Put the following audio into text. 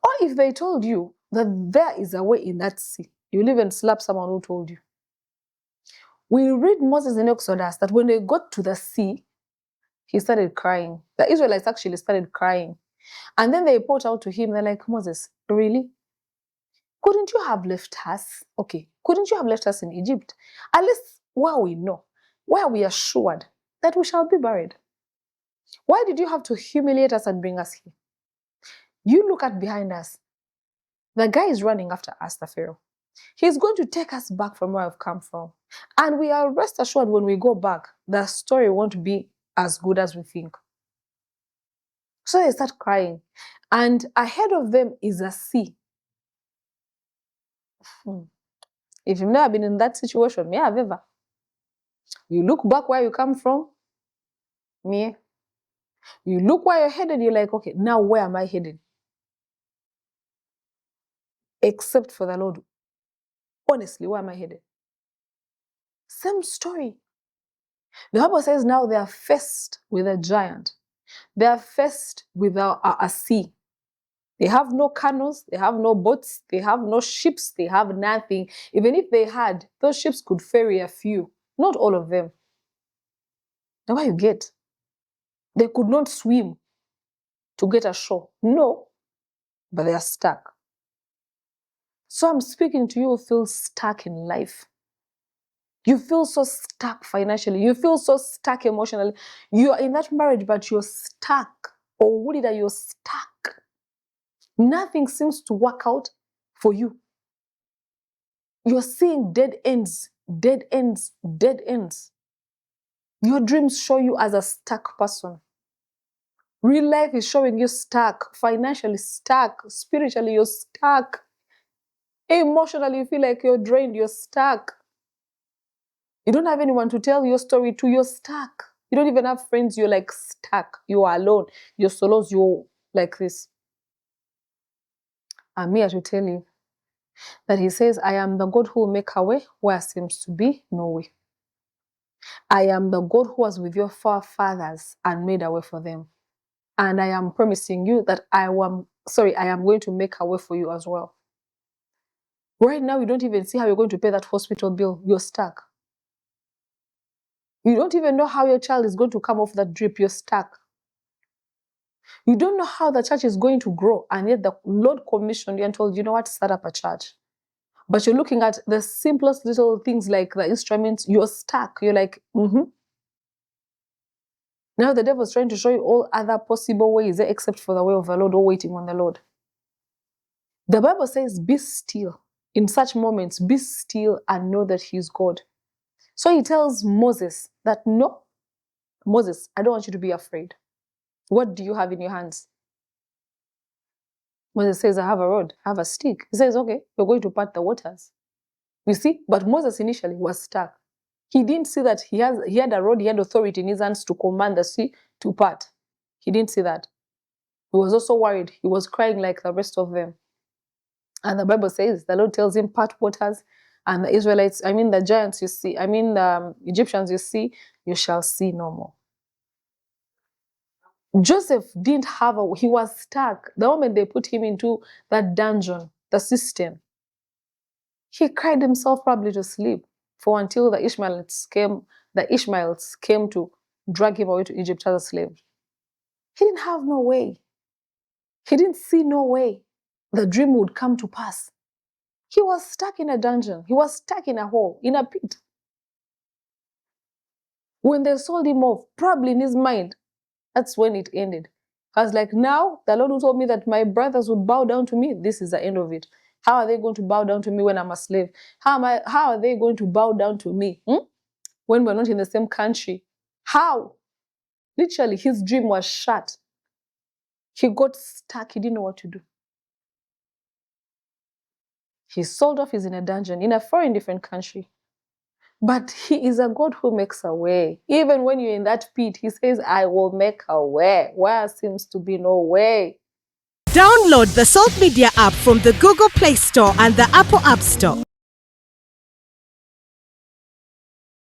Or if they told you that there is a way in that sea, you'll even slap someone who told you. We read Moses in Exodus that when they got to the sea, he started crying. The Israelites actually started crying. And then they brought out to him, they're like, Moses, really? Couldn't you have left us? Okay, couldn't you have left us in Egypt? At least where we know, where we are assured that we shall be buried. Why did you have to humiliate us and bring us here? You look at behind us. The guy is running after us, the Pharaoh. He's going to take us back from where I've come from. And we are rest assured when we go back, the story won't be as good as we think. So they start crying. And ahead of them is a sea. If you've never been in that situation, me have ever. You look back where you come from, me. You look where you're headed, you're like, okay, now where am I headed? Except for the Lord. Honestly, where am I headed? Same story. The Bible says now they are faced with a giant. They are faced with a sea. They have no canoes, they have no boats, they have no ships, they have nothing. Even if they had, those ships could ferry a few, not all of them. Now what you get? They could not swim to get ashore. No, but they are stuck. So I'm speaking to you who feel stuck in life. You feel so stuck financially. You feel so stuck emotionally. You are in that marriage, but you're stuck. Or what are you stuck? Nothing seems to work out for you. You're seeing dead ends, dead ends, dead ends. Your dreams show you as a stuck person. Real life is showing you stuck, financially stuck, spiritually you're stuck. Emotionally you feel like you're drained, you're stuck. You don't have anyone to tell your story to, you're stuck. You don't even have friends, you're like stuck. You are alone, you're solos, you're like this. I'm here to tell you that he says, I am the God who will make a way where seems to be no way. I am the God who was with your forefathers and made a way for them. And I am promising you that I am going to make a way for you as well. Right now, you don't even see how you're going to pay that hospital bill. You're stuck. You don't even know how your child is going to come off that drip. You're stuck. You don't know how the church is going to grow. And yet the Lord commissioned you and told you, know what, start up a church. But you're looking at the simplest little things like the instruments. You're stuck. You're like, Now the devil's trying to show you all other possible ways except for the way of the Lord or waiting on the Lord. The Bible says, be still. In such moments, be still and know that he is God. So he tells Moses that, no, Moses, I don't want you to be afraid. What do you have in your hands? Moses says, I have a rod, I have a stick. He says, okay, you're going to part the waters. You see, but Moses initially was stuck. He didn't see that he had a rod, he had authority in his hands to command the sea to part. He didn't see that. He was also worried. He was crying like the rest of them. And the Bible says, the Lord tells him, part waters, and the Israelites, the giants you see, the Egyptians you see, you shall see no more. Joseph didn't have he was stuck. The moment they put him into that dungeon, the system, he cried himself probably to sleep for until the Ishmaelites came to drag him away to Egypt as a slave. He didn't have no way. He didn't see no way the dream would come to pass. He was stuck in a dungeon. He was stuck in a hole, in a pit. When they sold him off, probably in his mind, that's when it ended. I was like, now the Lord who told me that my brothers would bow down to me, this is the end of it. How are they going to bow down to me when I'm a slave? How are they going to bow down to me when we're not in the same country? How? Literally, his dream was shut. He got stuck. He didn't know what to do. He's sold off. He's in a dungeon in a foreign different country. But he is a God who makes a way. Even when you're in that pit, he says, I will make a way where seems to be no way. Download the Salt Media app from the Google Play Store and the Apple App Store.